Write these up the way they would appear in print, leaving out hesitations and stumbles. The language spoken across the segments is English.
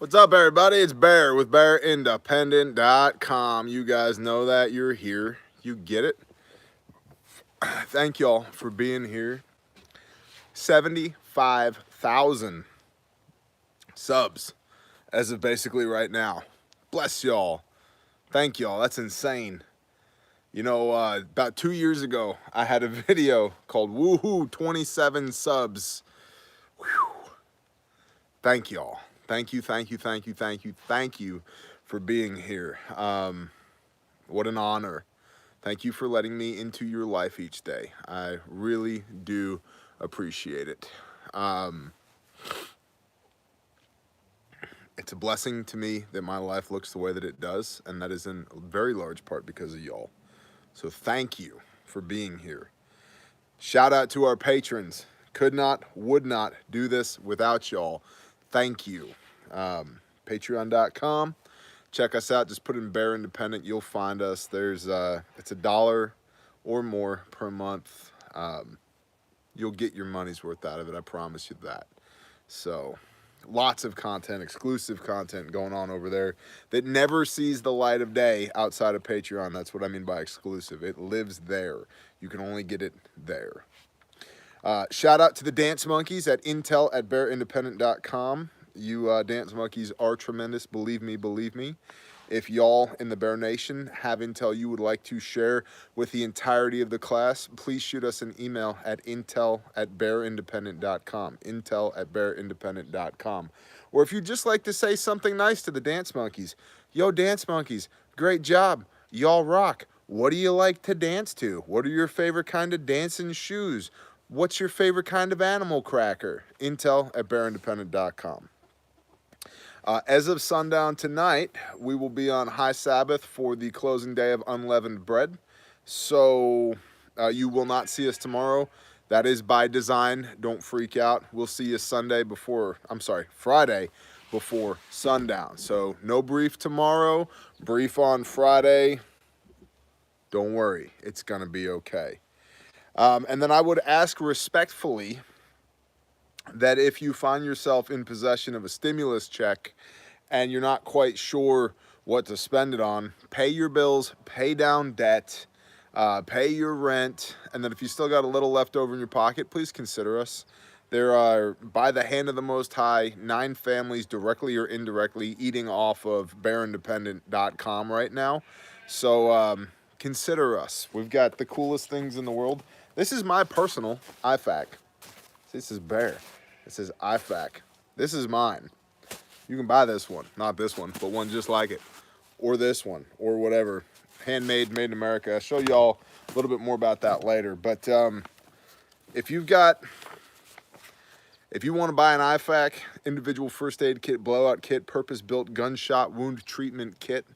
What's up, everybody? It's Bear with BearIndependent.com. You guys know that. You're here. You get it. Thank y'all for being here. 75,000 subs as of basically right now. Bless y'all. Thank y'all. That's insane. You know, about 2 years ago, I had a video called Woohoo 27 subs. Whew. Thank y'all. Thank you for being here. What an honor. Thank you for letting me into your life each day. I really do appreciate it. It's a blessing to me that my life looks the way that it does, and that is in a very large part because of y'all. So thank you for being here. Shout out to our patrons. Could not, would not do this without y'all. Thank you. Patreon.com. Check us out. Just put in Bear Independent. You'll find us. There's it's $1 or more per month. You'll get your money's worth out of it. I promise you that. So lots of content, exclusive content going on over there that never sees the light of day outside of Patreon. That's what I mean by exclusive. It lives there. You can only get it there. Shout out to the dance monkeys at intel@bearindependent.com. You dance monkeys are tremendous. Believe me, believe me. If y'all in the Bear Nation have intel you would like to share with the entirety of the class, please shoot us an email at intel@bearindependent.com. Intel@bearindependent.com. Or if you'd just like to say something nice to the dance monkeys, yo, dance monkeys, great job. Y'all rock. What do you like to dance to? What are your favorite kind of dancing shoes? What's your favorite kind of animal cracker? Intel@bearindependent.com. As of sundown tonight, we will be on high Sabbath for the closing day of unleavened bread. So you will not see us tomorrow. That is by design. Don't freak out. We'll see you Friday before sundown. So no brief tomorrow, brief on Friday. Don't worry, it's going to be okay. And then I would ask respectfully that if you find yourself in possession of a stimulus check and you're not quite sure what to spend it on, pay your bills, pay down debt, pay your rent, and then if you still got a little left over in your pocket, please consider us. There are, by the hand of the Most High, 9 families directly or indirectly eating off of bearindependent.com right now. So consider us. We've got the coolest things in the world. This is my personal IFAC. This is Bear. This is IFAC. This is mine. You can buy this one. Not this one, but one just like it. Or this one. Or whatever. Handmade, made in America. I'll show y'all a little bit more about that later. But if you want to buy an IFAC, individual first aid kit, blowout kit, purpose-built gunshot wound treatment kit,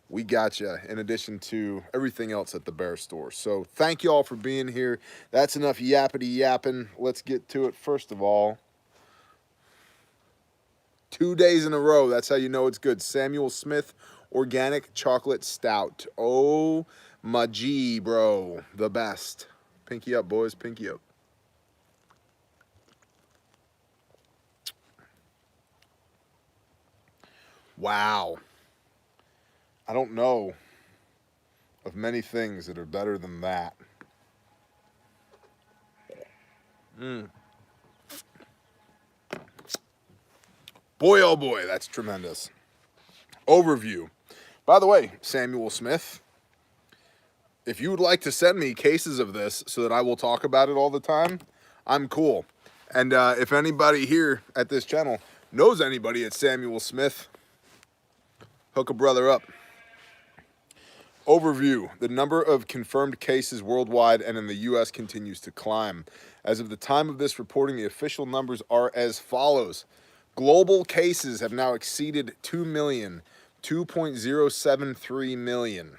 we got you, in addition to everything else at the Bear store. So thank you all for being here. That's enough yappity yapping. Let's get to it. First of all, 2 days in a row. That's how you know it's good. Samuel Smith Organic Chocolate Stout. Oh, my G, bro. The best. Pinky up, boys. Pinky up. Wow. I don't know of many things that are better than that. Boy, oh boy, that's tremendous. Overview. By the way, Samuel Smith, if you would like to send me cases of this so that I will talk about it all the time, I'm cool. And if anybody here at this channel knows anybody at Samuel Smith, hook a brother up. Overview. The number of confirmed cases worldwide and in the U.S. continues to climb. As of the time of this reporting, the official numbers are as follows. Global cases have now exceeded 2 million, 2.073 million.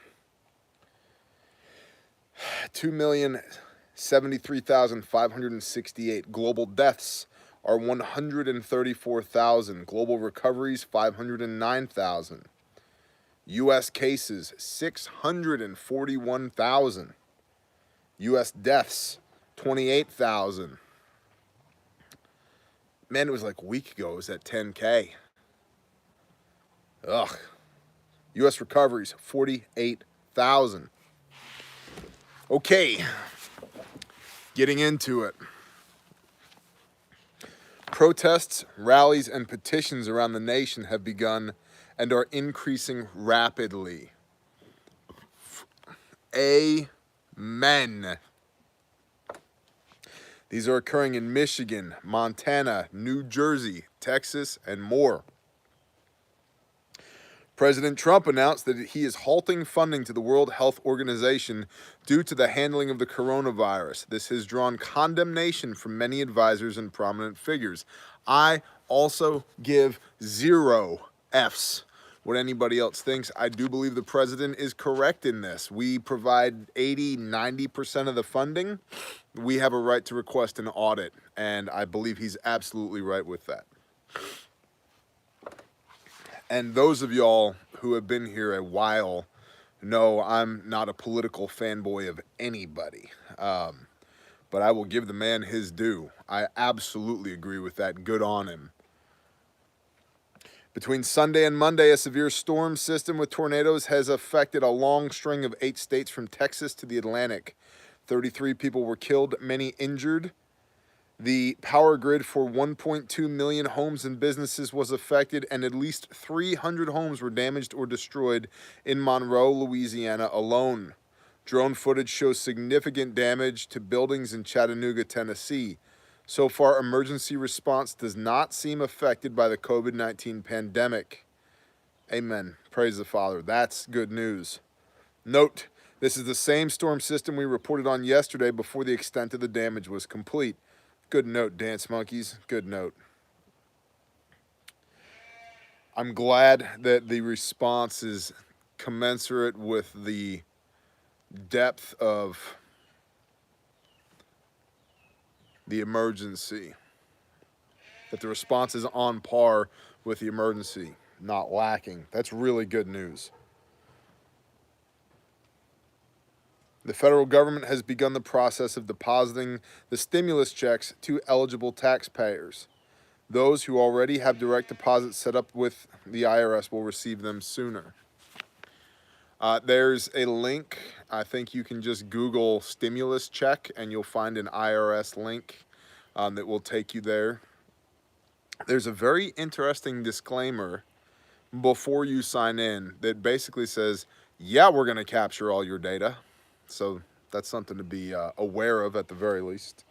2,073,568. Global deaths are 134,000. Global recoveries, 509,000. U.S. cases, 641,000. U.S. deaths, 28,000. Man, it was like a week ago, it was at 10K. Ugh. U.S. recoveries, 48,000. Okay, getting into it. Protests, rallies, and petitions around the nation have begun and are increasing rapidly. Amen. These are occurring in Michigan, Montana, New Jersey, Texas, and more. President Trump announced that he is halting funding to the World Health Organization due to the handling of the coronavirus. This has drawn condemnation from many advisors and prominent figures. I also give 0 Fs what anybody else thinks. I do believe the president is correct in this. We provide 80-90% of the funding. We have a right to request an audit, and I believe he's absolutely right with that. And those of y'all who have been here a while know I'm not a political fanboy of anybody. But I will give the man his due. I absolutely agree with that. Good on him. Between Sunday and Monday, a severe storm system with tornadoes has affected a long string of 8 states from Texas to the Atlantic. 33 people were killed, many injured. The power grid for 1.2 million homes and businesses was affected, and at least 300 homes were damaged or destroyed in Monroe, Louisiana alone. Drone footage shows significant damage to buildings in Chattanooga, Tennessee. So far, emergency response does not seem affected by the COVID-19 pandemic. Amen. Praise the Father. That's good news. Note, this is the same storm system we reported on yesterday before the extent of the damage was complete. Good note, dance monkeys. Good note. I'm glad that the response is commensurate with the depth of the emergency. That the response is on par with the emergency, not lacking. That's really good news. The federal government has begun the process of depositing the stimulus checks to eligible taxpayers. Those who already have direct deposits set up with the IRS will receive them sooner. There's a link. I think you can just Google stimulus check and you'll find an IRS link that will take you there. There's a very interesting disclaimer before you sign in that basically says, yeah, we're going to capture all your data. So that's something to be aware of at the very least.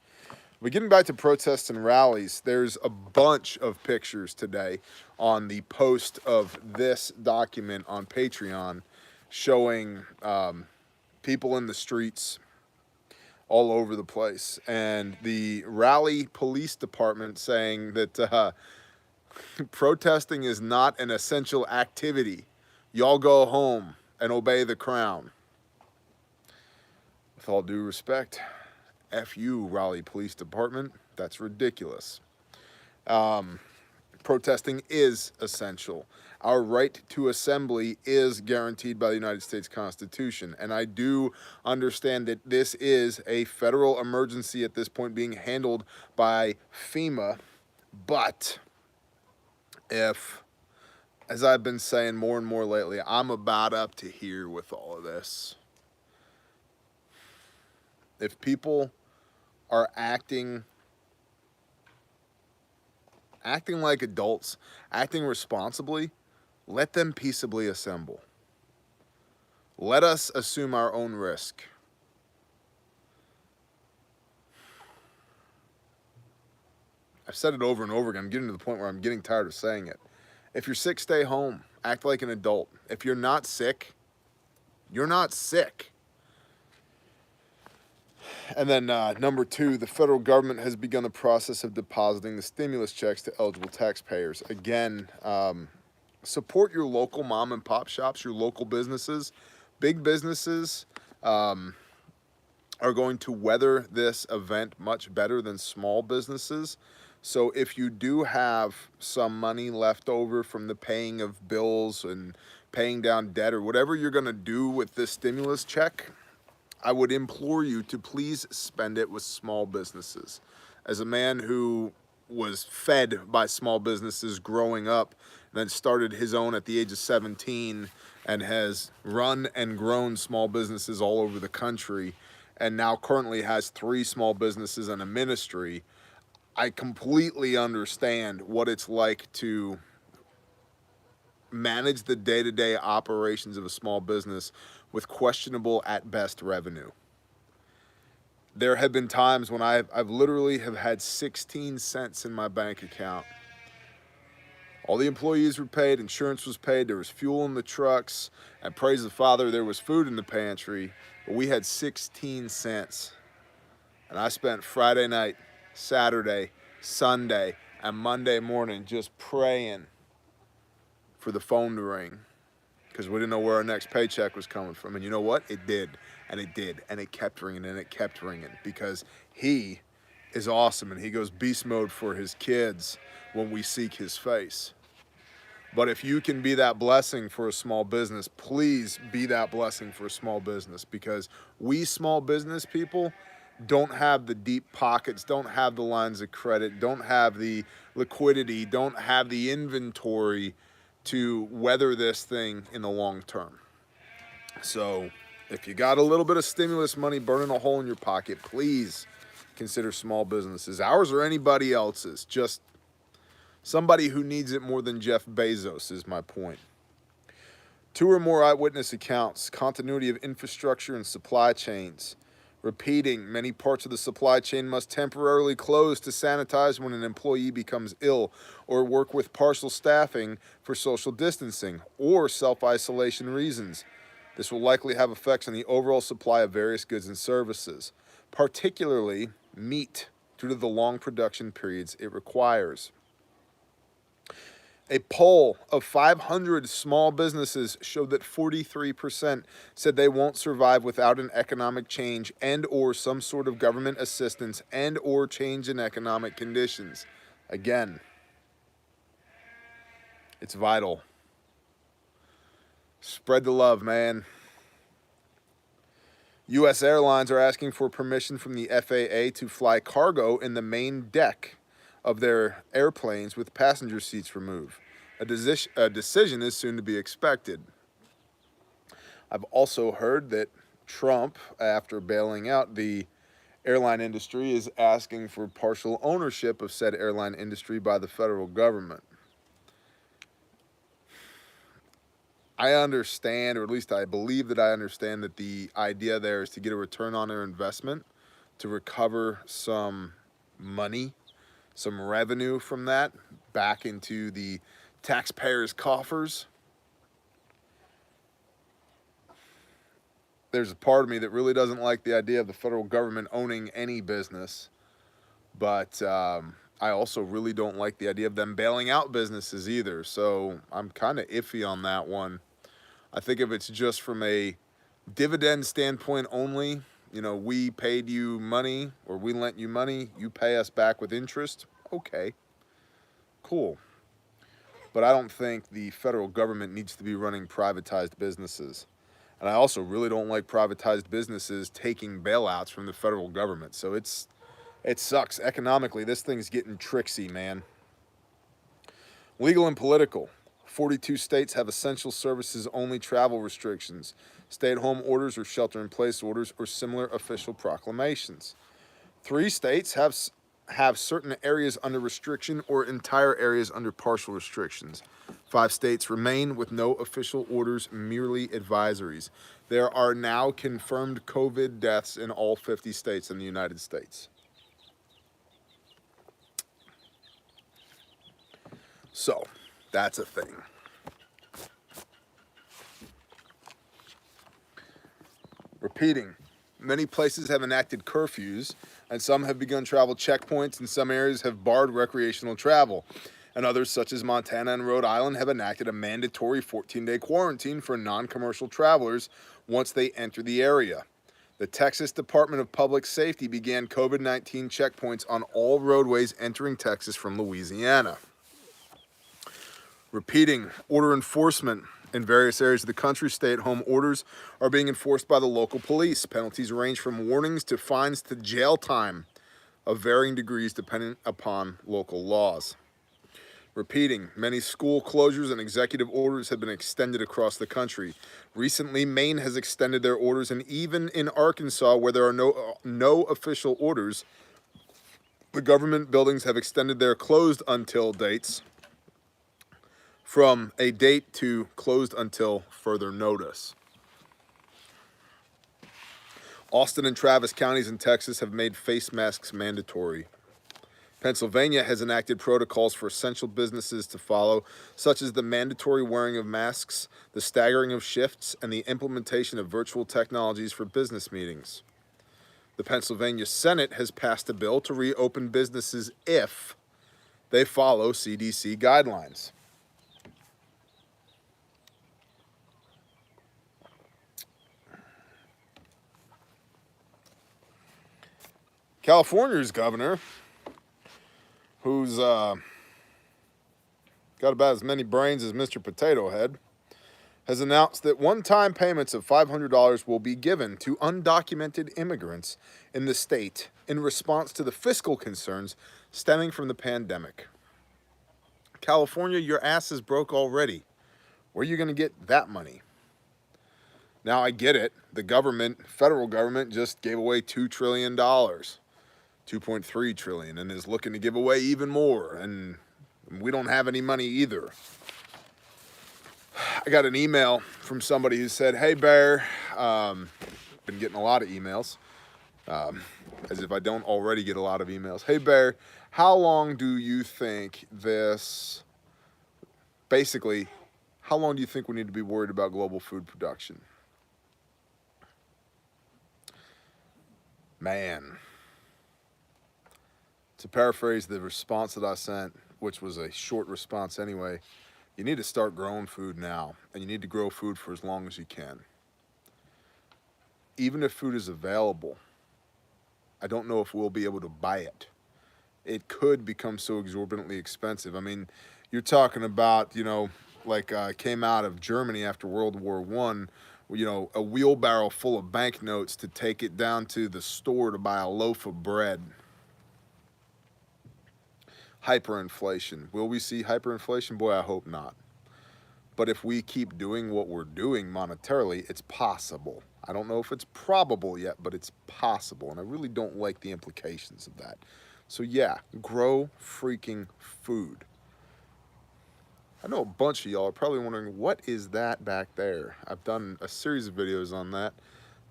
But getting back to protests and rallies, there's a bunch of pictures today on the post of this document on Patreon showing people in the streets all over the place. And the Raleigh Police Department saying that protesting is not an essential activity. Y'all go home and obey the crown. With all due respect, F you, Raleigh Police Department. That's ridiculous. Protesting is essential. Our right to assembly is guaranteed by the United States Constitution. And I do understand that this is a federal emergency at this point being handled by FEMA. But if, as I've been saying more and more lately, I'm about up to here with all of this. If people are acting like adults, acting responsibly, let them peaceably assemble. Let us assume our own risk. I've said it over and over again. I'm getting to the point where I'm getting tired of saying it. If you're sick, stay home. Act like an adult. If you're not sick, you're not sick. And then number 2, the federal government has begun the process of depositing the stimulus checks to eligible taxpayers. Again, support your local mom and pop shops, your local businesses. Big businesses are going to weather this event much better than small businesses. So if you do have some money left over from the paying of bills and paying down debt or whatever you're going to do with this stimulus check, I would implore you to please spend it with small businesses. As a man who was fed by small businesses growing up, and then started his own at the age of 17 and has run and grown small businesses all over the country, and now currently has 3 small businesses and a ministry. I completely understand what it's like to manage the day-to-day operations of a small business with questionable at best revenue. There have been times when I've literally have had 16 cents in my bank account. All the employees were paid, insurance was paid, there was fuel in the trucks, and praise the Father, there was food in the pantry, but we had 16 cents. And I spent Friday night, Saturday, Sunday, and Monday morning just praying for the phone to ring, because we didn't know where our next paycheck was coming from. And you know what? It did, and it did, and it kept ringing, and it kept ringing, because he is awesome, and he goes beast mode for his kids when we seek his face. But if you can be that blessing for a small business, please be that blessing for a small business, because we small business people don't have the deep pockets, don't have the lines of credit, don't have the liquidity, don't have the inventory to weather this thing in the long term. So if you got a little bit of stimulus money burning a hole in your pocket, please consider small businesses, ours or anybody else's. Just somebody who needs it more than Jeff Bezos is my point. 2 or more eyewitness accounts, continuity of infrastructure and supply chains. Repeating, many parts of the supply chain must temporarily close to sanitize when an employee becomes ill, or work with partial staffing for social distancing or self-isolation reasons. This will likely have effects on the overall supply of various goods and services, particularly meat, due to the long production periods it requires. A poll of 500 small businesses showed that 43% said they won't survive without an economic change and or some sort of government assistance and or change in economic conditions. Again, it's vital. Spread the love, man. U.S. airlines are asking for permission from the FAA to fly cargo in the main deck of their airplanes with passenger seats removed. A decision is soon to be expected. I've also heard that Trump, after bailing out the airline industry, is asking for partial ownership of said airline industry by the federal government. I understand, or at least I believe that I understand, that the idea there is to get a return on their investment, to recover some money, some revenue from that back into the taxpayers' coffers. There's a part of me that really doesn't like the idea of the federal government owning any business, but I also really don't like the idea of them bailing out businesses either, so I'm kind of iffy on that one. I think if it's just from a dividend standpoint only, you know, we paid you money or we lent you money, you pay us back with interest, okay, cool. But I don't think the federal government needs to be running privatized businesses. And I also really don't like privatized businesses taking bailouts from the federal government. So it sucks. Economically, this thing's getting tricksy, man. Legal and political. 42 states have essential services only travel restrictions, stay-at-home orders or shelter-in-place orders, or similar official proclamations. 3 states have certain areas under restriction or entire areas under partial restrictions. 5 states remain with no official orders, merely advisories. There are now confirmed COVID deaths in all 50 states in the United States. So, that's a thing. Repeating, many places have enacted curfews, and some have begun travel checkpoints, and some areas have barred recreational travel. And others, such as Montana and Rhode Island, have enacted a mandatory 14-day quarantine for non-commercial travelers once they enter the area. The Texas Department of Public Safety began COVID-19 checkpoints on all roadways entering Texas from Louisiana. Repeating, order enforcement. In various areas of the country, stay-at-home orders are being enforced by the local police. Penalties range from warnings to fines to jail time. of varying degrees depending upon local laws. Repeating, many school closures and executive orders have been extended across the country. Recently, Maine has extended their orders, and even in Arkansas, where there are no official orders, the government buildings have extended their closed until dates from a date to closed until further notice. Austin and Travis counties in Texas have made face masks mandatory. Pennsylvania has enacted protocols for essential businesses to follow, such as the mandatory wearing of masks, the staggering of shifts, and the implementation of virtual technologies for business meetings. The Pennsylvania Senate has passed a bill to reopen businesses if they follow CDC guidelines. California's governor, who's got about as many brains as Mr. Potato Head, has announced that one-time payments of $500 will be given to undocumented immigrants in the state in response to the fiscal concerns stemming from the pandemic. California, your ass is broke already. Where are you going to get that money? Now, I get it. The government, federal government, just gave away $2 trillion. $2.3 trillion, and is looking to give away even more, and we don't have any money either. I got an email from somebody who said, "Hey Bear," been getting a lot of emails, as if I don't already get a lot of emails. "Hey Bear, how long do you think this, basically, how long do you think we need to be worried about global food production?" Man. To paraphrase the response that I sent, which was a short response anyway, you need to start growing food now, and you need to grow food for as long as you can. Even if food is available, I don't know if we'll be able to buy it. It could become so exorbitantly expensive. I mean, you're talking about, like came out of Germany after World War I, a wheelbarrow full of banknotes to take it down to the store to buy a loaf of bread. Hyperinflation. Will we see hyperinflation? Boy, I hope not. But if we keep doing what we're doing monetarily, it's possible. I don't know if it's probable yet, but it's possible. And I really don't like the implications of that. So yeah, grow freaking food. I know a bunch of y'all are probably wondering, what is that back there? I've done a series of videos on that.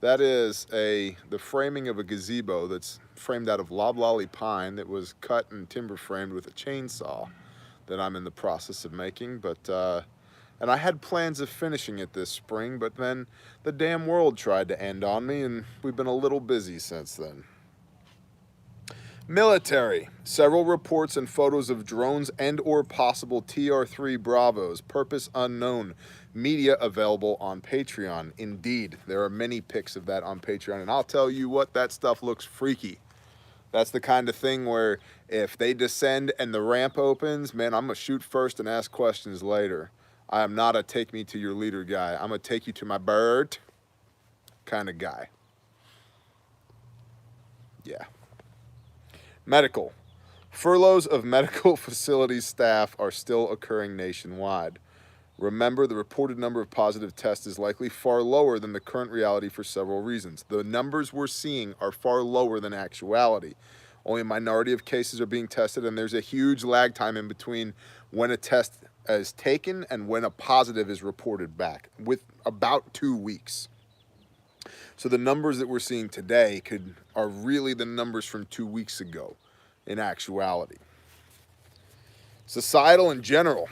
That is the framing of a gazebo that's framed out of loblolly pine that was cut and timber framed with a chainsaw that I'm in the process of making. And I had plans of finishing it this spring, but then the damn world tried to end on me, and we've been a little busy since then. Military. Several reports and photos of drones and or possible TR-3 Bravos, purpose unknown. Media available on Patreon. Indeed, there are many pics of that on Patreon, and I'll tell you what, that stuff looks freaky. That's the kind of thing where if they descend and the ramp opens, man, I'm going to shoot first and ask questions later. I am not a take me to your leader guy. I'm going to take you to my bird kind of guy. Yeah. Medical. Furloughs of medical facilities staff are still occurring nationwide. Remember, the reported number of positive tests is likely far lower than the current reality for several reasons. The numbers we're seeing are far lower than actuality. Only a minority of cases are being tested, and there's a huge lag time in between when a test is taken and when a positive is reported back, with about 2 weeks. So the numbers that we're seeing today are really the numbers from 2 weeks ago in actuality. Societal in general.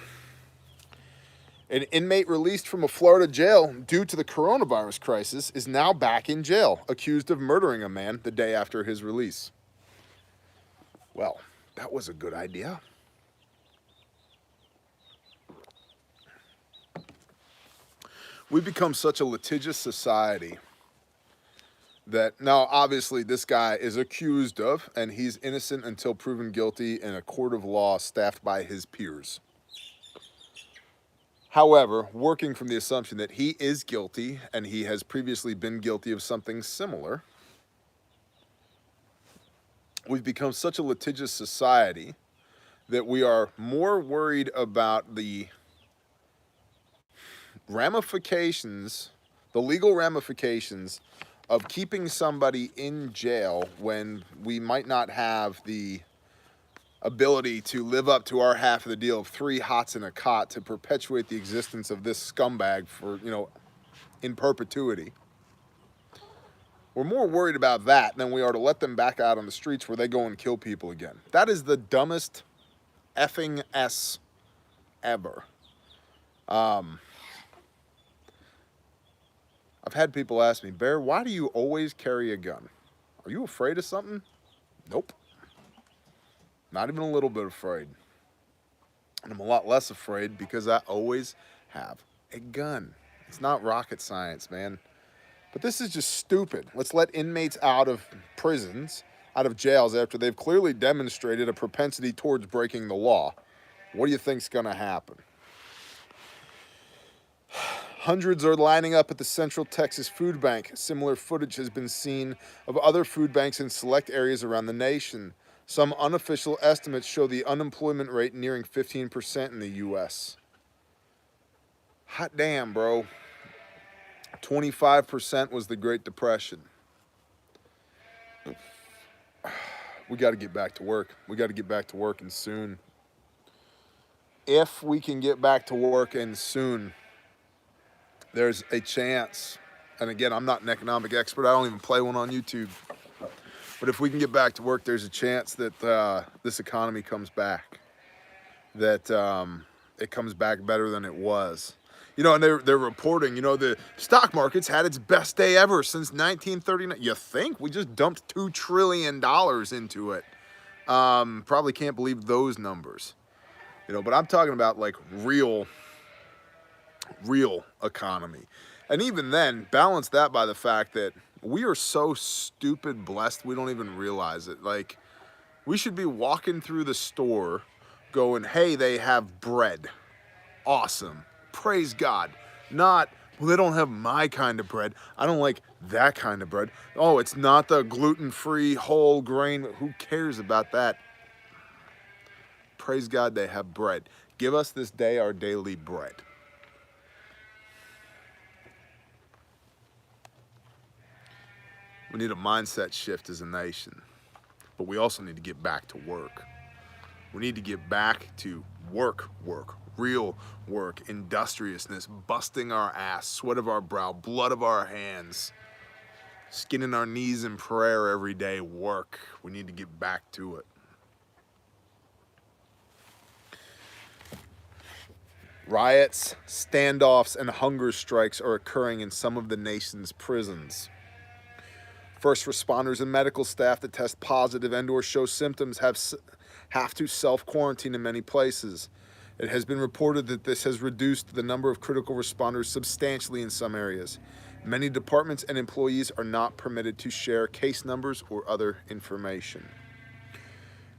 An inmate released from a Florida jail due to the coronavirus crisis is now back in jail, accused of murdering a man the day after his release. Well, that was a good idea. We've become such a litigious society that now obviously this guy is accused of, and he's innocent until proven guilty in a court of law staffed by his peers. However, working from the assumption that he is guilty and he has previously been guilty of something similar, we've become such a litigious society that we are more worried about the ramifications, the legal ramifications of keeping somebody in jail when we might not have the ability to live up to our half of the deal of 3 hots and a cot to perpetuate the existence of this scumbag for, you know, in perpetuity. We're more worried about that than we are to let them back out on the streets where they go and kill people again. That is the dumbest effing S ever. I've had people ask me, Bear, why do you always carry a gun? Are you afraid of something? Nope. Not even a little bit afraid. And I'm a lot less afraid because I always have a gun. It's not rocket science, man. But this is just stupid. Let's let inmates out of prisons, out of jails, after they've clearly demonstrated a propensity towards breaking the law. What do you think's gonna happen? Hundreds are lining up at the Central Texas Food Bank. Similar footage has been seen of other food banks in select areas around the nation. Some unofficial estimates show the unemployment rate nearing 15% in the U.S. Hot damn, bro. 25% was the Great Depression. We got to get back to work. We got to get back to work and soon. If we can get back to work and soon, there's a chance. And again, I'm not an economic expert. I don't even play one on YouTube. But if we can get back to work, there's a chance that this economy comes back. That it comes back better than it was. You know, and they're reporting, you know, the stock market's had its best day ever since 1939. You think? We just dumped $2 trillion into it. Probably can't believe those numbers. You know, but I'm talking about like real economy. And even then, balance that by the fact that we are so stupid blessed we don't even realize it. Like, we should be walking through the store going, hey, they have bread. Awesome. Praise God. Not, well, they don't have my kind of bread. I don't like that kind of bread. Oh, it's not the gluten-free whole grain. Who cares about that? Praise God they have bread. Give us this day our daily bread. We need a mindset shift as a nation, but we also need to get back to work. We need to get back to work, real work, industriousness, busting our ass, sweat of our brow, blood of our hands, skinning our knees in prayer every day, work. We need to get back to it. Riots, standoffs, and hunger strikes are occurring in some of the nation's prisons. First responders and medical staff that test positive and/or show symptoms have to self-quarantine in many places. It has been reported that this has reduced the number of critical responders substantially in some areas. Many departments and employees are not permitted to share case numbers or other information.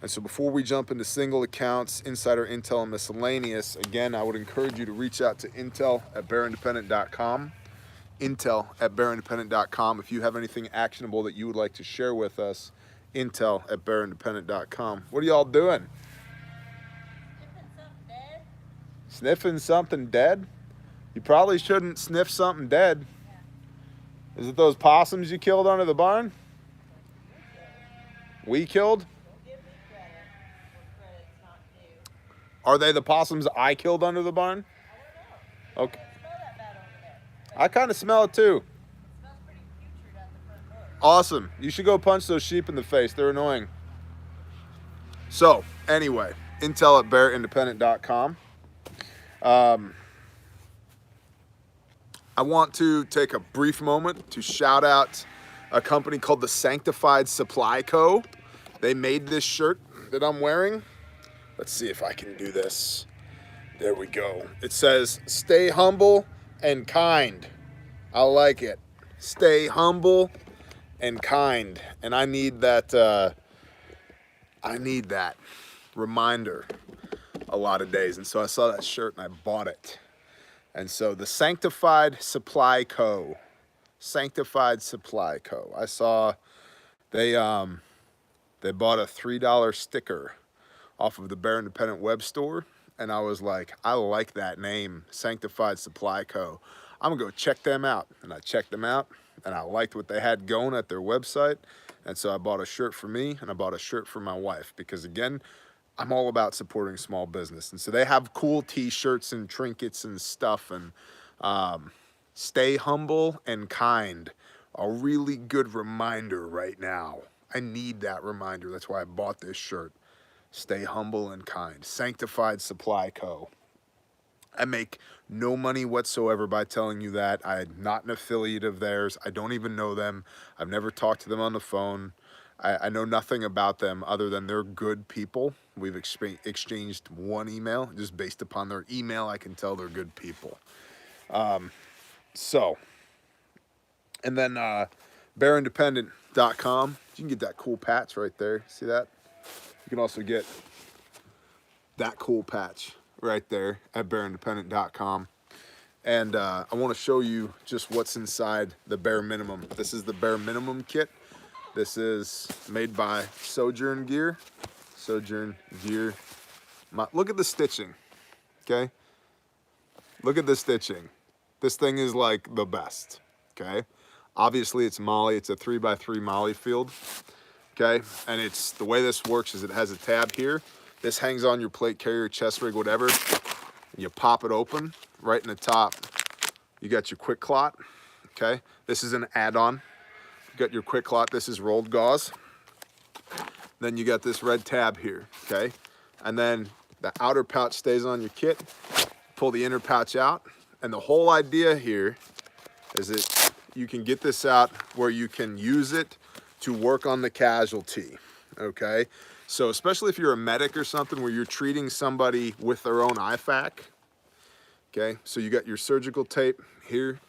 And so before we jump into single accounts, insider intel, and miscellaneous, again, I would encourage you to reach out to intel@bearindependent.com. intel@bearindependent.com. If you have anything actionable that you would like to share with us, intel@bearindependent.com. What are y'all doing? Sniffing something dead? You probably shouldn't sniff something dead. Is it those possums you killed under the barn? We killed? Are they the possums I killed under the barn? Okay. I kind of smell it too. Awesome. You should go punch those sheep in the face. They're annoying. So, anyway, intel@bearindependent.com. I want to take a brief moment to shout out a company called the Sanctified Supply Co. They made this shirt that I'm wearing. Let's see if I can do this. There we go. It says, stay humble and kind. I like it. Stay humble and kind. And I need that reminder a lot of days. And so I saw that shirt and I bought it. And so the Sanctified Supply Co. Sanctified Supply Co. I saw they They bought a $3 sticker off of the Bear Independent web store, and I was like, I like that name, Sanctified Supply Co. I'm gonna go check them out. And I checked them out, and I liked what they had going at their website, and so I bought a shirt for me, and I bought a shirt for my wife, because again, I'm all about supporting small business. And so they have cool t-shirts and trinkets and stuff, and stay humble and kind. A really good reminder right now. I need that reminder. That's why I bought this shirt. Stay humble and kind. Sanctified Supply Co. I make no money whatsoever by telling you that. I'm not an affiliate of theirs. I don't even know them. I've never talked to them on the phone. I know nothing about them other than they're good people. We've exchanged one email. Just based upon their email, I can tell they're good people. And then bearindependent.com. You can get that cool patch right there. See that? You can also get that cool patch right there at bearindependent.com. And I want to show you just what's inside the Bare Minimum. This is the Bare Minimum kit. This is made by Sojourn Gear. Sojourn Gear. Look at the stitching, okay? Look at the stitching. This thing is like the best, okay? Obviously it's Molly. It's a 3x3 Molly field, okay? And it's, the way this works is it has a tab here. This hangs on your plate carrier, chest rig, whatever. You pop it open. Right in the top, you got your quick clot, okay? This is an add-on. You got your quick clot. This is rolled gauze. Then you got this red tab here, okay? And then the outer pouch stays on your kit. Pull the inner pouch out. And the whole idea here is that you can get this out where you can use it to work on the casualty, okay? So especially if you're a medic or something where you're treating somebody with their own IFAC, okay? So you got your surgical tape here,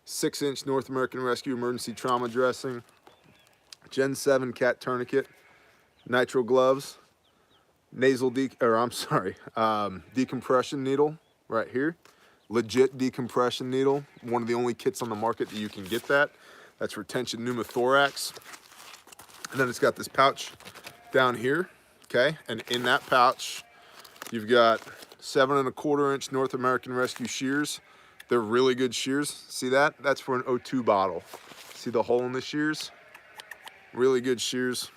6-inch North American Rescue emergency trauma dressing, Gen 7 cat tourniquet, nitro gloves, decompression needle right here. Legit decompression needle, one of the only kits on the market that you can get that. That's for tension pneumothorax. And then it's got this pouch down here, okay? And in that pouch, you've got 7¼ inch North American Rescue shears. They're really good shears. See that? That's for an O2 bottle. See the hole in the shears? Really good shears.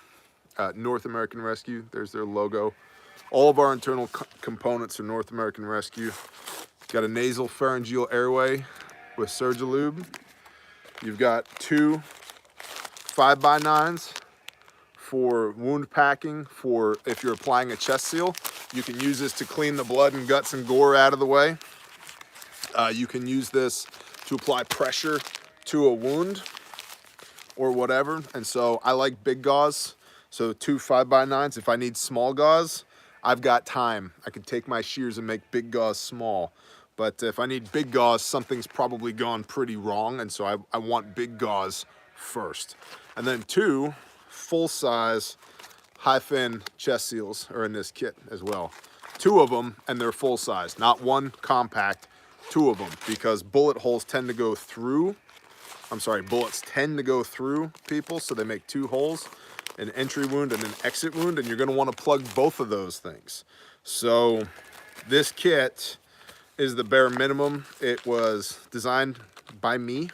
North American Rescue, there's their logo. All of our internal components are North American Rescue. Got a nasal pharyngeal airway with Surgilube. You've got 2 5x9s for wound packing, for if you're applying a chest seal. You can use this to clean the blood and guts and gore out of the way. You can use this to apply pressure to a wound or whatever. And so I like big gauze. So 2 5x9s. If I need small gauze, I've got time. I can take my shears and make big gauze small. But if I need big gauze, something's probably gone pretty wrong. And so I want big gauze first. And then 2 full-size high-fin chest seals are in this kit as well. 2 of them, and they're full-size. Not 1 compact, 2 of them. Because bullet holes tend to go through. Bullets tend to go through people. So they make 2 holes. An entry wound and an exit wound, and you're going to want to plug both of those things. So this kit is the Bare Minimum. It was designed by me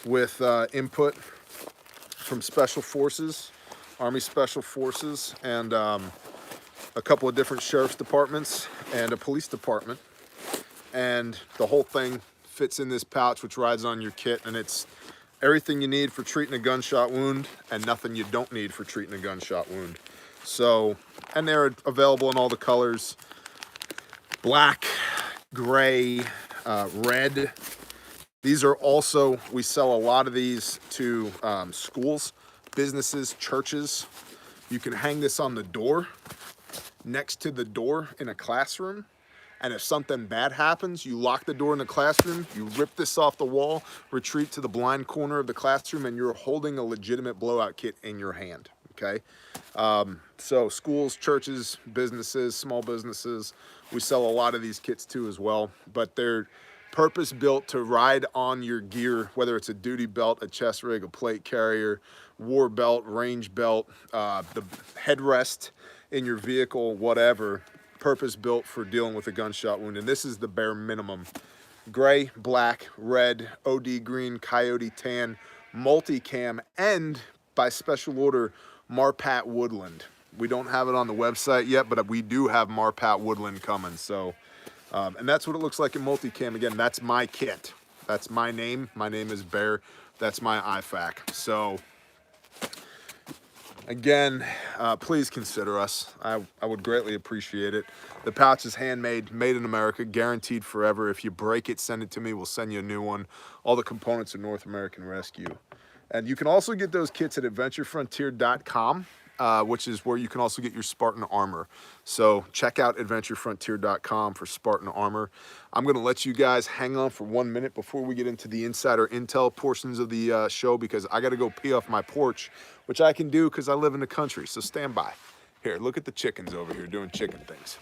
with input from Special Forces, Army Special Forces, and a couple of different sheriff's departments and a police department. And the whole thing fits in this pouch, which rides on your kit, and it's everything you need for treating a gunshot wound and nothing you don't need for treating a gunshot wound. So, and they're available in all the colors: black, gray, red. These are also, we sell a lot of these to schools, businesses, churches. You can hang this on the door, next to the door in a classroom. And if something bad happens, you lock the door in the classroom, you rip this off the wall, retreat to the blind corner of the classroom, and you're holding a legitimate blowout kit in your hand, okay? So schools, churches, businesses, small businesses, we sell a lot of these kits too as well, but they're purpose built to ride on your gear, whether it's a duty belt, a chest rig, a plate carrier, war belt, range belt, the headrest in your vehicle, whatever, purpose built for dealing with a gunshot wound. And this is the bare minimum. Gray, black, red, OD green, coyote tan, multicam, and by special order, Marpat Woodland. We don't have it on the website yet, but we do have Marpat Woodland coming. So, and that's what it looks like in multicam. Again, that's my kit. That's my name. My name is Bear. That's my IFAC. So, again, please consider us. I would greatly appreciate it. The pouch is handmade, made in America, guaranteed forever. If you break it, send it to me. We'll send you a new one. All the components are North American Rescue. And you can also get those kits at adventurefrontier.com. Which is where you can also get your Spartan armor. So check out adventurefrontier.com for Spartan armor. I'm going to let you guys hang on for 1 minute before we get into the insider intel portions of the show, because I got to go pee off my porch, which I can do because I live in the country. So stand by. Here, look at the chickens over here doing chicken things.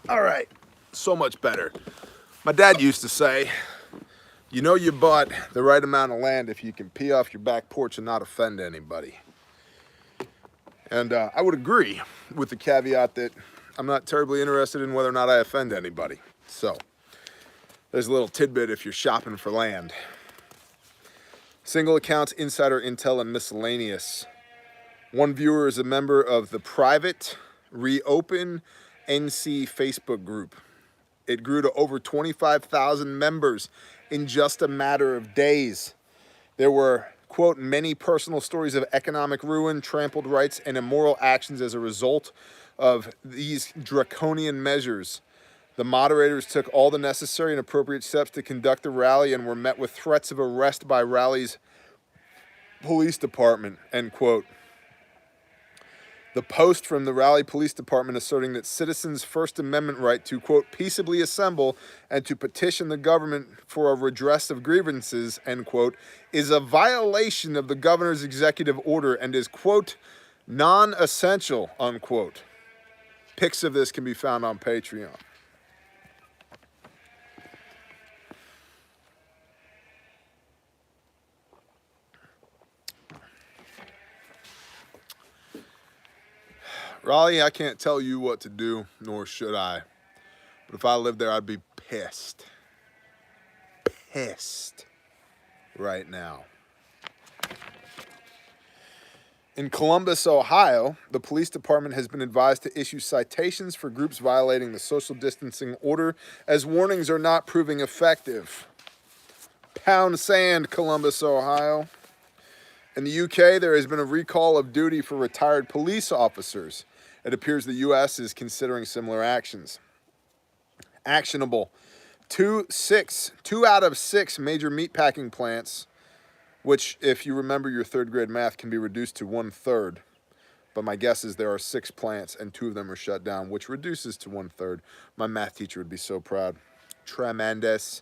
All right, so much better. My dad used to say, you know you bought the right amount of land if you can pee off your back porch and not offend anybody. And I would agree, with the caveat that I'm not terribly interested in whether or not I offend anybody. So, there's a little tidbit if you're shopping for land. Single accounts, insider intel, and miscellaneous. One viewer is a member of the private Reopen NC Facebook group. It grew to over 25,000 members in just a matter of days. There were, quote, many personal stories of economic ruin, trampled rights, and immoral actions as a result of these draconian measures. The moderators took all the necessary and appropriate steps to conduct the rally and were met with threats of arrest by rally's police department, end quote. The post from the Raleigh Police Department asserting that citizens' First Amendment right to, quote, peaceably assemble and to petition the government for a redress of grievances, end quote, is a violation of the governor's executive order and is, quote, non-essential, unquote. Pics of this can be found on Patreon. Raleigh, I can't tell you what to do, nor should I. But if I lived there, I'd be pissed. Pissed right now. In Columbus, Ohio, the police department has been advised to issue citations for groups violating the social distancing order, as warnings are not proving effective. Pound sand, Columbus, Ohio. In the UK, there has been a recall of duty for retired police officers. It appears the U.S. is considering similar actions. Actionable. Two out of six major meatpacking plants, which, if you remember your third grade math, can be reduced to 1/3. But my guess is there are 6 plants and 2 of them are shut down, which reduces to 1/3. My math teacher would be so proud. Tremendous.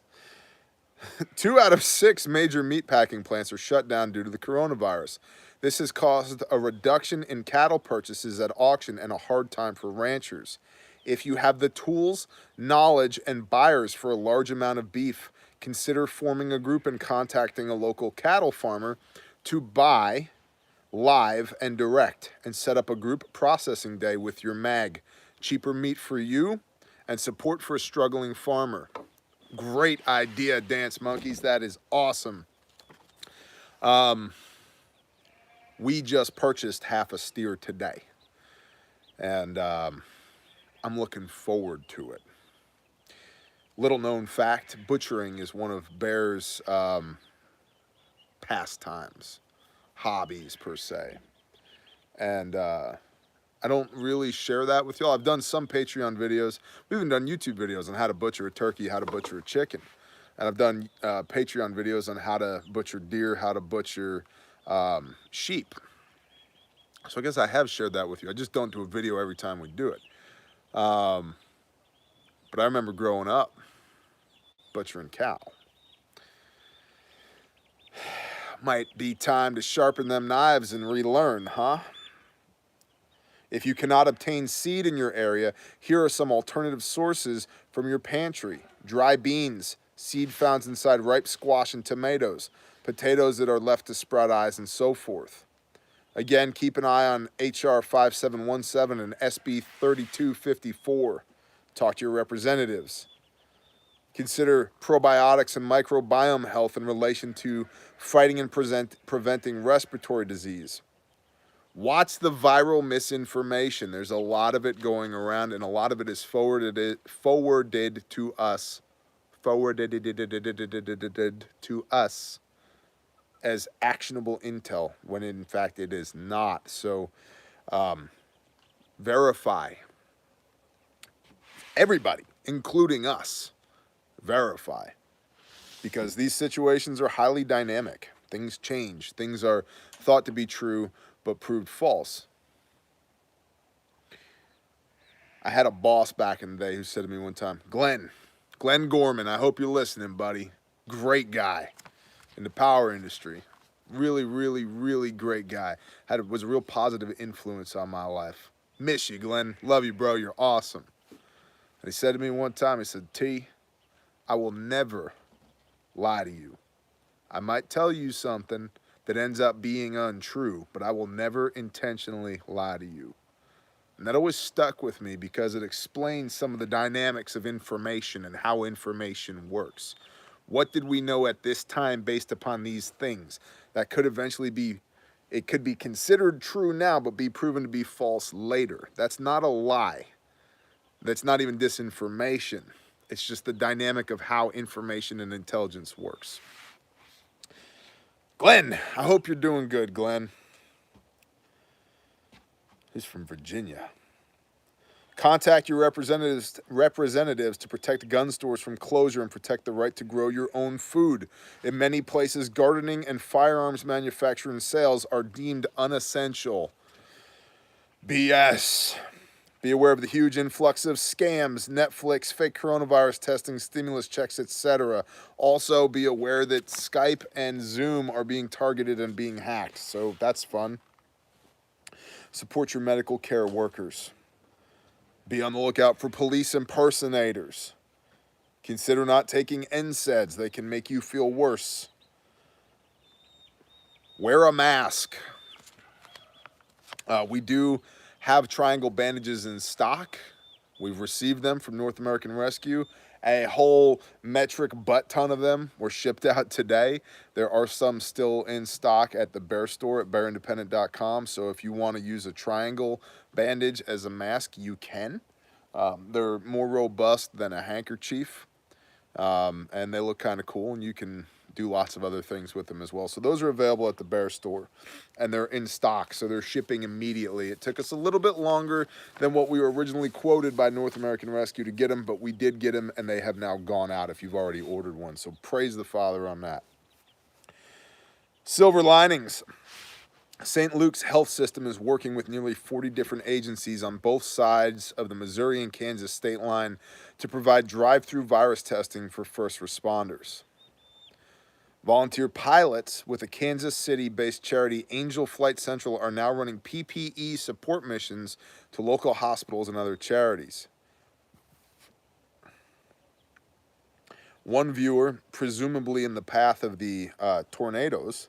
2 out of 6 major meatpacking plants are shut down due to the coronavirus. This has caused a reduction in cattle purchases at auction and a hard time for ranchers. If you have the tools, knowledge, and buyers for a large amount of beef, consider forming a group and contacting a local cattle farmer to buy live and direct and set up a group processing day with your mag. Cheaper meat for you and support for a struggling farmer. Great idea, Dance Monkeys. That is awesome. We just purchased half a steer today, and I'm looking forward to it. Little known fact, butchering is one of Bear's pastimes, hobbies per se. And I don't really share that with y'all. I've done some Patreon videos. We've even done YouTube videos on how to butcher a turkey, how to butcher a chicken. And I've done Patreon videos on how to butcher deer, how to butcher sheep. So I guess I have shared that with you. I just don't do a video every time we do it. But I remember growing up butchering cow. Might be time to sharpen them knives and relearn, huh? If you cannot obtain seed in your area, here are some alternative sources from your pantry. Dry beans, seed found inside ripe squash and tomatoes, potatoes that are left to sprout eyes, and so forth. Again, keep an eye on HR 5717 and SB 3254. Talk to your representatives. Consider probiotics and microbiome health in relation to fighting and preventing respiratory disease. Watch the viral misinformation. There's a lot of it going around, and a lot of it is forwarded to us. Forwarded to us as actionable intel, when in fact it is not. So verify. Everybody, including us, verify. Because these situations are highly dynamic. Things change. Things are thought to be true, but proved false. I had a boss back in the day who said to me one time, Glenn Gorman, I hope you're listening, buddy. Great guy in the power industry. Really, really, really great guy. Was a real positive influence on my life. Miss you, Glenn. Love you, bro. You're awesome. And he said to me one time, he said, T, I will never lie to you. I might tell you something that ends up being untrue, but I will never intentionally lie to you. And that always stuck with me because it explains some of the dynamics of information and how information works. What did we know at this time based upon these things that could eventually be, it could be considered true now, but be proven to be false later? That's not a lie. That's not even disinformation. It's just the dynamic of how information and intelligence works. Glenn, I hope you're doing good, Glenn. He's from Virginia. Contact your representatives to protect gun stores from closure and protect the right to grow your own food. In many places, gardening and firearms manufacture and sales are deemed unessential. BS. Be aware of the huge influx of scams, Netflix, fake coronavirus testing, stimulus checks, etc. Also, be aware that Skype and Zoom are being targeted and being hacked, so that's fun. Support your medical care workers. Be on the lookout for police impersonators. Consider not taking NSAIDs. They can make you feel worse. Wear a mask. We do have triangle bandages in stock. We've received them from North American Rescue. A whole metric butt ton of them were shipped out today. There are some still in stock at the Bear store at bearindependent.com. So if you want to use a triangle bandage as a mask, you can. They're more robust than a handkerchief. And they look kind of cool, and you can do lots of other things with them as well. So those are available at the Bear store, and they're in stock, so they're shipping immediately. It took us a little bit longer than what we were originally quoted by North American Rescue to get them, but we did get them, and they have now gone out if you've already ordered one. So praise the Father on that. Silver linings. St. Luke's health system is working with nearly 40 different agencies on both sides of the Missouri and Kansas state line to provide drive-through virus testing for first responders. Volunteer pilots with a Kansas City-based charity, Angel Flight Central, are now running PPE support missions to local hospitals and other charities. One viewer, presumably in the path of the tornadoes,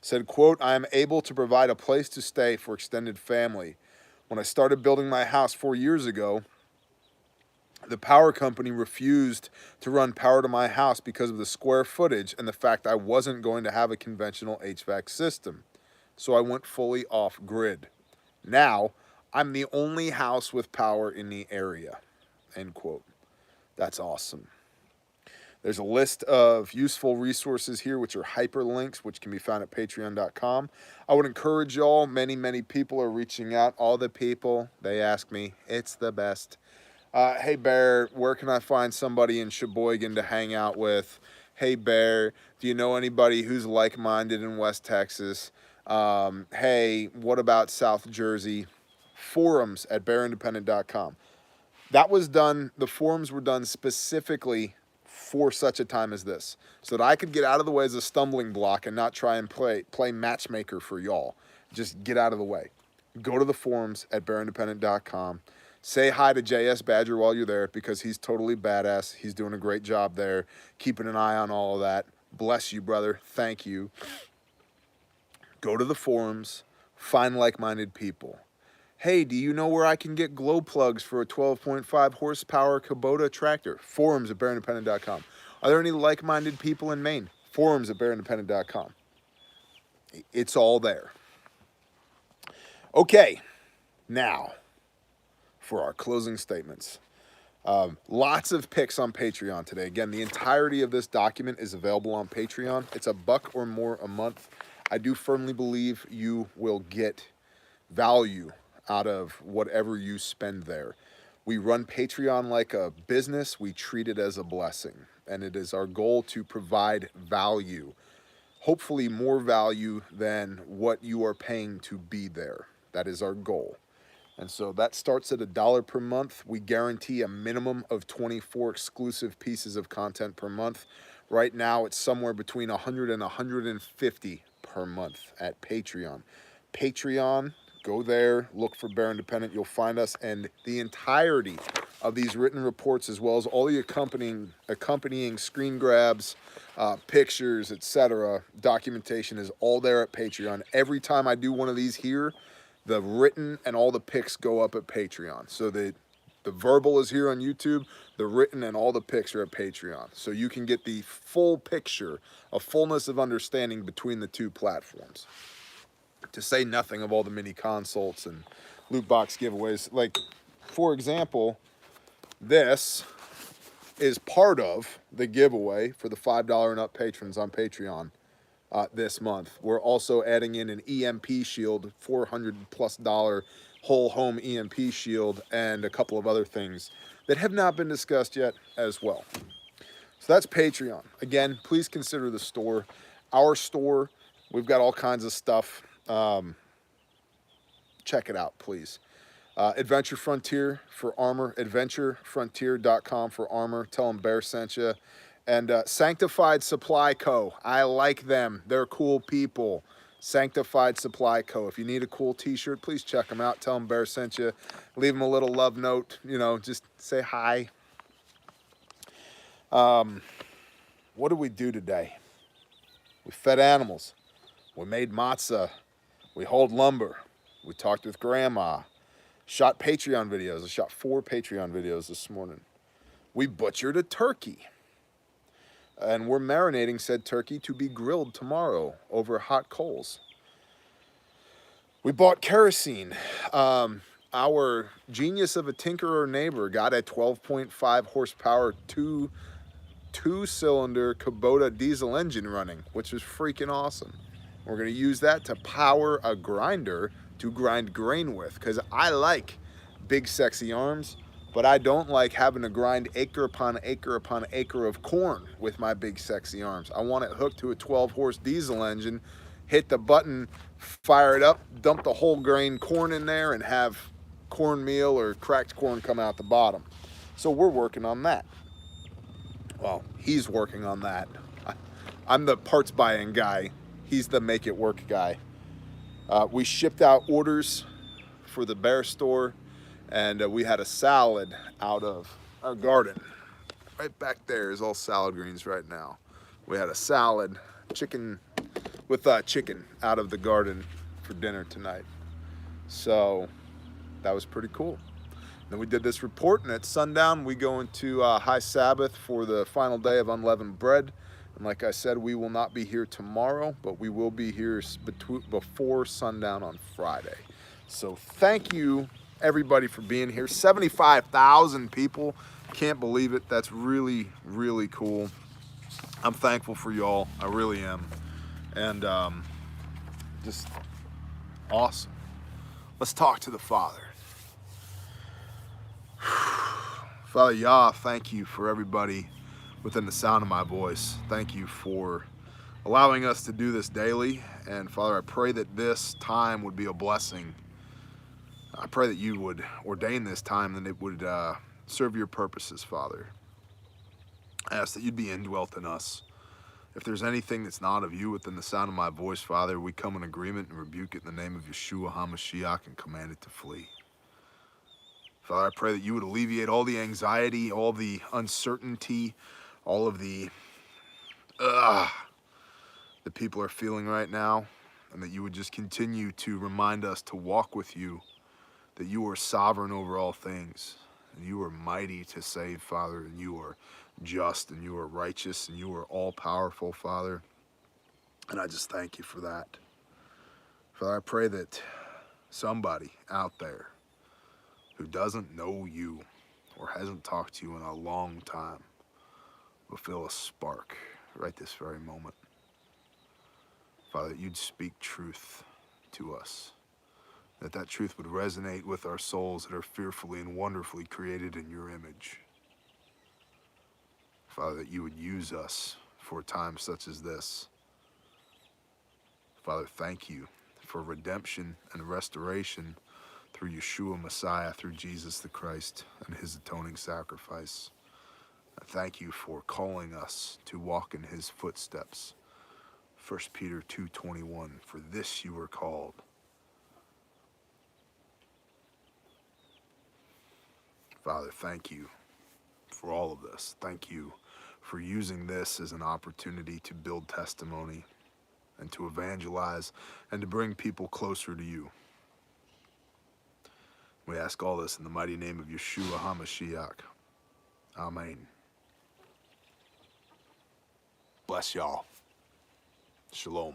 said, quote, I am able to provide a place to stay for extended family. When I started building my house 4 years ago, the power company refused to run power to my house because of the square footage and the fact I wasn't going to have a conventional HVAC system. So I went fully off-grid. Now, I'm the only house with power in the area, end quote. That's awesome. There's a list of useful resources here, which are hyperlinks, which can be found at patreon.com. I would encourage y'all. Many people are reaching out. All the people, they ask me, it's the best. Hey, Bear, where can I find somebody in Sheboygan to hang out with? Hey, Bear, do you know anybody who's like-minded in West Texas? Hey, what about South Jersey? Forums at bearindependent.com. That was done, the forums were done specifically for such a time as this, so that I could get out of the way as a stumbling block and not try and play matchmaker for y'all. Just get out of the way. Go to the forums at bearindependent.com. Say hi to JS Badger while you're there, because he's totally badass. He's doing a great job there, keeping an eye on all of that. Bless you, brother. Thank you. Go to the forums, find like-minded people. Hey, do you know where I can get glow plugs for a 12.5 horsepower Kubota tractor? Forums at bearindependent.com. Are there any like-minded people in Maine? Forums at bearindependent.com. It's all there. Okay, now for our closing statements. Lots of picks on Patreon today. Again, the entirety of this document is available on Patreon. It's $1 or more a month. I do firmly believe you will get value out of whatever you spend there. We run Patreon like a business. We treat it as a blessing, and it is our goal to provide value, hopefully more value than what you are paying to be there. That is our goal. And so that starts at $1 per month. We guarantee a minimum of 24 exclusive pieces of content per month. Right now, it's somewhere between 100 and 150 per month at Patreon. Patreon, go there, look for Bear Independent. You'll find us, and the entirety of these written reports, as well as all the accompanying screen grabs, pictures, etc., documentation is all there at Patreon. Every time I do one of these here, the written and all the pics go up at Patreon. So the verbal is here on YouTube, the written and all the pics are at Patreon. So you can get the full picture, a fullness of understanding between the two platforms. To say nothing of all the mini consults and loot box giveaways. Like, for example, this is part of the giveaway for the $5 and up patrons on Patreon this month. We're also adding in an EMP shield, $400+ whole home EMP shield, and a couple of other things that have not been discussed yet as well. So that's Patreon. Again, please consider the store. Our store, we've got all kinds of stuff. Check it out, please. Adventure Frontier for armor, adventurefrontier.com for armor. Tell them Bear sent you. And Sanctified Supply Co. I like them. They're cool people. Sanctified Supply Co. If you need a cool t-shirt, please check them out. Tell them Bear sent you. Leave them a little love note. You know, just say hi. What did we do today? We fed animals. We made matzah. We hauled lumber. We talked with Grandma. Shot Patreon videos. I shot 4 Patreon videos this morning. We butchered a turkey. And we're marinating said turkey to be grilled tomorrow over hot coals. We bought kerosene. Our genius of a tinkerer neighbor got a 12.5 horsepower two-cylinder Kubota diesel engine running, which was freaking awesome. We're going to use that to power a grinder to grind grain with, because I like big sexy arms, but I don't like having to grind acre upon acre upon acre of corn with my big sexy arms. I want it hooked to a 12-horse diesel engine, hit the button, fire it up, dump the whole grain corn in there, and have cornmeal or cracked corn come out the bottom. So we're working on that. Well, he's working on that. I'm the parts buying guy. He's the make it work guy. We shipped out orders for the Bear store, and we had a salad out of our garden. Right back there is all salad greens right now. We had a salad, chicken out of the garden for dinner tonight. So that was pretty cool. Then we did this report, and at sundown we go into high Sabbath for the final day of unleavened bread. And like I said, we will not be here tomorrow, but we will be here before sundown on Friday. So thank you, everybody, for being here. 75,000 people. Can't believe it. That's really, really cool. I'm thankful for y'all. I really am. And just awesome. Let's talk to the Father. Father Yah, thank you for everybody within the sound of my voice. Thank you for allowing us to do this daily. And Father, I pray that this time would be a blessing. I pray that you would ordain this time and it would serve your purposes, Father. I ask that you'd be indwelt in us. If there's anything that's not of you within the sound of my voice, Father, we come in agreement and rebuke it in the name of Yeshua HaMashiach and command it to flee. Father, I pray that you would alleviate all the anxiety, all the uncertainty, all of the that people are feeling right now, and that you would just continue to remind us to walk with you, that you are sovereign over all things, and you are mighty to save, Father, and you are just, and you are righteous, and you are all-powerful, Father. And I just thank you for that. Father, I pray that somebody out there who doesn't know you or hasn't talked to you in a long time will feel a spark right this very moment. Father, that you'd speak truth to us, that truth would resonate with our souls that are fearfully and wonderfully created in your image. Father, that you would use us for times such as this. Father, thank you for redemption and restoration through Yeshua Messiah, through Jesus the Christ and his atoning sacrifice. I thank you for calling us to walk in his footsteps. 1 Peter 2:21, for this you were called. Father, thank you for all of this. Thank you for using this as an opportunity to build testimony and to evangelize and to bring people closer to you. We ask all this in the mighty name of Yeshua HaMashiach. Amen. Bless y'all. Shalom.